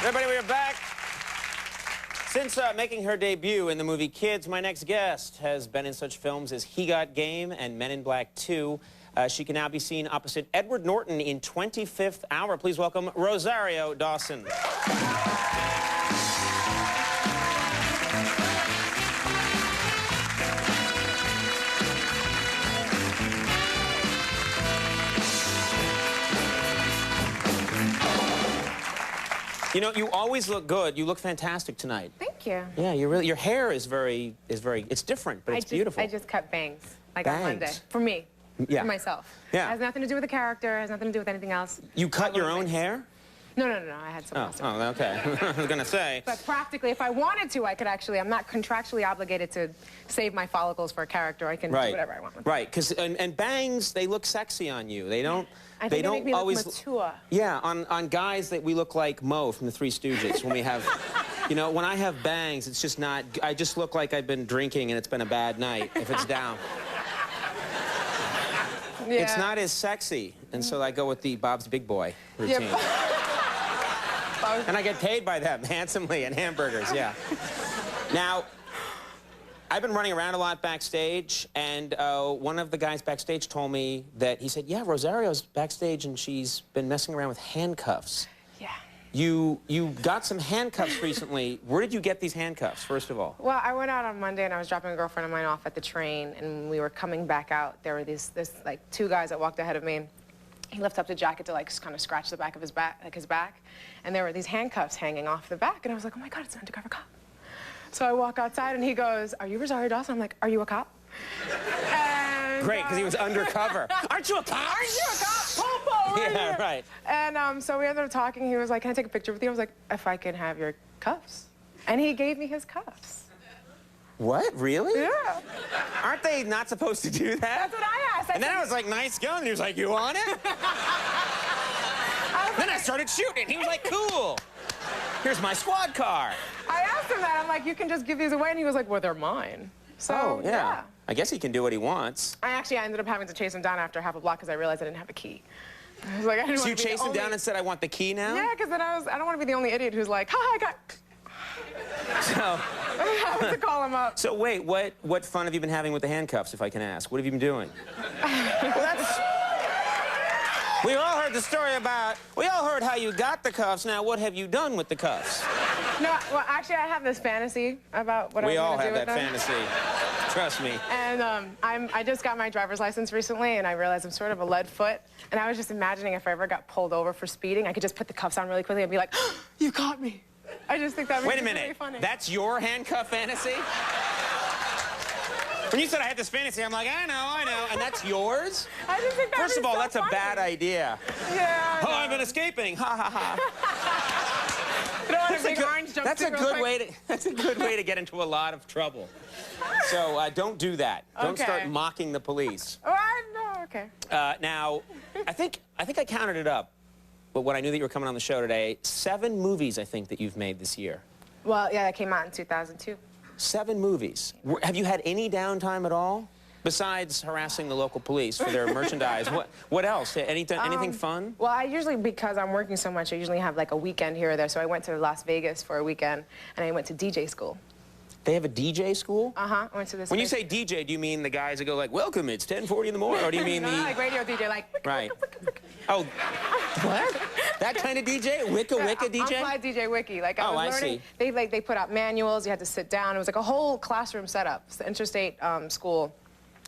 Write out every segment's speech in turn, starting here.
Everybody, we are back. Since making her debut in the movie Kids, my next guest has been in such films as He Got Game and Men in Black 2. She can now be seen opposite Edward Norton in 25th Hour. Please welcome Rosario Dawson. You know, you always look good. You look fantastic tonight. Thank you. Yeah, your hair is very, it's different, but it's beautiful. I just cut bangs, like bangs. on Monday. For me. Yeah. For myself. Yeah. It has nothing to do with the character, it has nothing to do with anything else. You cut your own hair? No, I had someone else. Oh, okay. I was gonna say. But practically, if I wanted to, I could actually, I'm not contractually obligated to save my follicles for a character. I can do whatever I want with them. Right, because, and bangs, they look sexy on you. They don't, I think they make me always look mature. Yeah, on guys that we look like Mo from the Three Stooges when we have, you know, when I have bangs, it's just not, I just look like I've been drinking and it's been a bad night if it's down. Yeah. It's not as sexy, and so I go with the Bob's Big Boy routine. Yep. And I get paid by them handsomely and hamburgers, yeah. Now, I've been running around a lot backstage, and one of the guys backstage told me that he said, yeah, Rosario's backstage and she's been messing around with handcuffs. Yeah. You got some handcuffs recently. Where did you get these handcuffs, first of all? Well, I went out on Monday and I was dropping a girlfriend of mine off at the train, and when we were coming back out, there were this like two guys that walked ahead of me. He lifted up the jacket to like kind of scratch the back of his back, and there were these handcuffs hanging off the back, and I was like, oh my God, it's an undercover cop. So I walk outside and he goes, are you Rosario Dawson? I'm like, are you a cop? And, great, because he was undercover. Aren't you a cop? Aren't you a cop? Popo, right Yeah, here. right. And so we ended up talking. He was like, can I take a picture with you? I was like, if I can have your cuffs. And he gave me his cuffs. What, really? Yeah. Aren't they not supposed to do that? That's what I asked. And then I was like, nice gun. And he was like, you want it? Then I started shooting. He was like, cool. Here's my squad car. I asked him that. I'm like, you can just give these away. And he was like, well, they're mine. So, yeah. I guess he can do what he wants. I ended up having to chase him down after half a block because I realized I didn't have a key. I was like, I didn't So want you to be chased him down and said, I want the key now? Yeah, because then I don't want to be the only idiot who's like, ha, I got... So... I had to call him up. So wait, what fun have you been having with the handcuffs, if I can ask? What have you been doing? Well, we all heard the story about... We all heard how you got the cuffs. Now, what have you done with the cuffs? No, well, actually, I have this fantasy about what I was going to do with them. We all have that fantasy. Trust me. And I just got my driver's license recently, and I realized I'm sort of a lead foot. And I was just imagining if I ever got pulled over for speeding, I could just put the cuffs on really quickly and be like, oh, you caught me. I just think that would be really funny. Wait a minute. That's your handcuff fantasy? When you said I had this fantasy, I'm like, I know. And that's yours? I just think that First of all, so that's funny. a bad idea. Yeah. Oh, I've been escaping. Ha, ha, ha. You don't want a big orange jumpsuit That's a good way to get into a lot of trouble. So don't do that. Don't start mocking the police. Oh, no, okay. Now, I think I counted it up. But when I knew that you were coming on the show today, 7 movies I think that you've made this year. Well, yeah, that came out in 2002. 7 movies. Have you had any downtime at all? Besides harassing the local police for their merchandise, what else? Anything fun? Well, I usually, because I'm working so much, I usually have like a weekend here or there. So I went to Las Vegas for a weekend, and I went to DJ school. They have a DJ school? Uh-huh. I went to this. When you say DJ, do you mean the guys that go like, welcome, it's 10:40 in the morning? Or do you mean no, the... like radio DJ, like... Right. Oh, what? That kind of DJ? Wicca DJ? I'm fly DJ Wiki. Like, I was learning. See. They put out manuals. You had to sit down. It was like a whole classroom setup. It's the interstate school.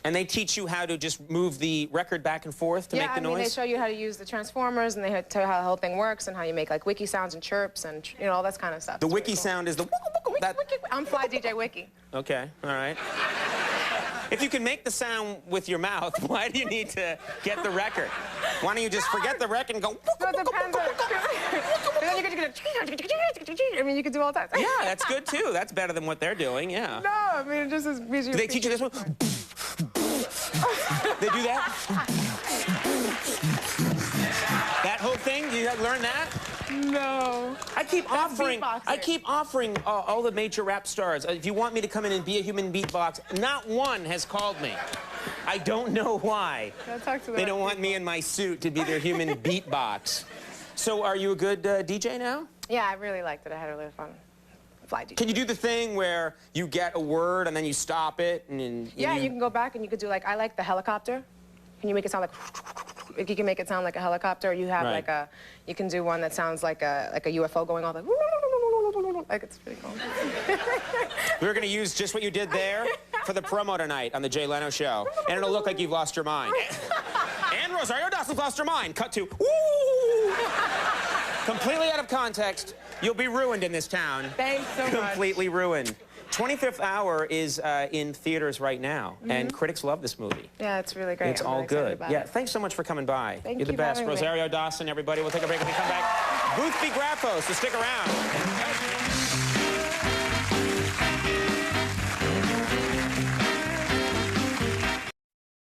And they teach you how to just move the record back and forth to make the noise? Yeah, I mean, they show you how to use the transformers, and they tell you how the whole thing works, and how you make, like, wiki sounds and chirps, and, you know, all that kind of stuff. The wiki sound is the... I'm Fly DJ Wiki. Okay, all right. If you can make the sound with your mouth, why do you need to get the record? Why don't you just forget the record and go... No, it depends on... Then you could... I mean, you could do all that. Yeah, that's good, too. That's better than what they're doing, yeah. No, I mean, it just is... Do they teach you this one? They do that? That whole thing? You learn that? No. I keep offering all the major rap stars, if you want me to come in and be a human beatbox, not one has called me. I don't know why. Talk to they don't want me in my suit to be their human beatbox. So are you a good DJ now? Yeah, I really liked it. I had a really fun fly DJ. Can you do the thing where you get a word and then you stop it? And yeah, you can go back and you could do like, I like the helicopter. Can you make it sound like, you can make it sound like a helicopter. You have like a, you can do one that sounds like a UFO going off like it's pretty cool. We're going to use just what you did there for the promo tonight on the Jay Leno Show. And it'll look like you've lost your mind. And Rosario Dawson's lost her mind. Cut to, woo! Completely out of context. You'll be ruined in this town. Thanks so much. Completely ruined. 25th Hour is in theaters right now, and critics love this movie. Yeah, it's really great. It's I'm all really excited good. about Yeah, it. thanks so much for coming by. Thank You're the you for best. having me. Rosario Dawson, everybody. We'll take a break when we come back. Booth Be Graphos, so stick around.